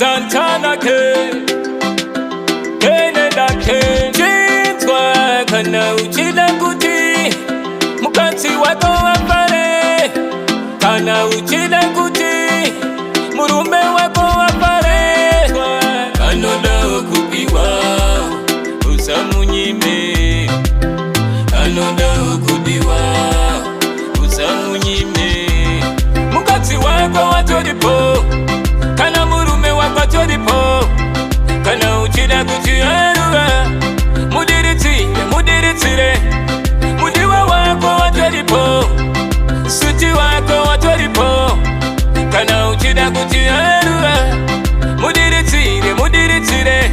Santana ke Canada ke Jintwa kana uchila kuti Mukati wako wapare Kana uchila kuti Murume wako wapare Kanoda okupiwa Usamunyime Kanoda okupiwa Usamunyime Mukati wako watodipo Kana murume wako watodipo Kana uchila kuti aruwa Mudiritire Mudiwa wako watodipo Suti wako watodipo Kana uchila kuti aruwa Mudiritire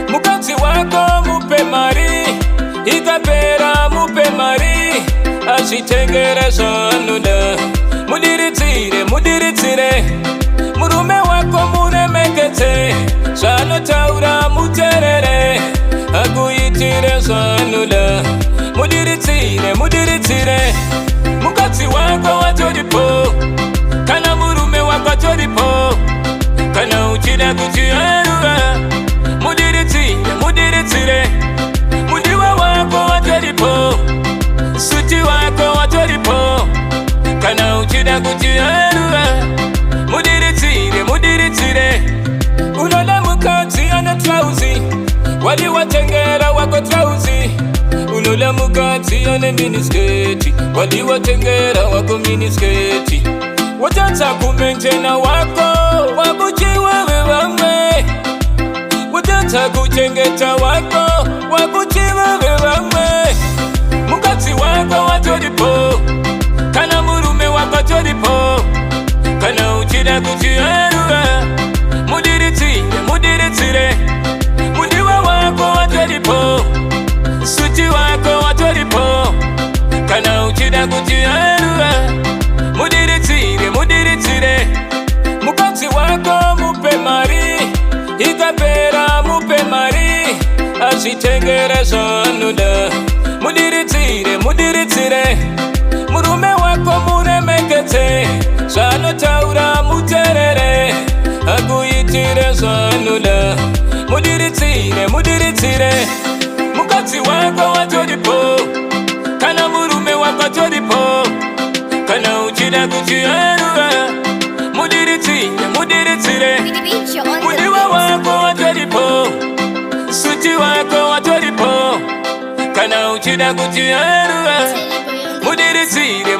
Mukati wako mupe mari Ikapera mupe mari Ashitengera sanuna Mudiritire Murume wako muremekete Sano taura muterere Aguyitire sanuna Mudiritire Mukati wako watodipo Kana murume wako watodipo Kana uchida kuchiaruwa Mudiritire Mudiwa wako watodipo Suti wako watodipo Kana uchida kuchiaruwa Mudiritire Unola mukati ana trauzi Wali watengera wako trauzi Unola mukati ana minisketi Wali watengera wako minisketi Watata kumentena wako Wakuchiwa wewamwe Watata kuchengeta wako Wakuchiwa wewamwe Mukati wako watodipo Kana murume wako watodipo Kana uchida kuchiaruwa Mudiritire Mudiwa wako watodipo Suti wako watodipo Kana uchida kuchiaruwa Mudiritire Mukati wako mupe mari Ikapera mupe mari Ashitengera sanuna Mudiritire Murume wako muremekete Sano taura muterere Aguyitire sanuna Mudiritire Mukati wako watodipo Kana murume wako watodipo Kana uchida kuchiaruwa Mudiritire Mudiwa wako watodipo Suti wako watodipo Kana uchida kuchiaruwa Mudiritire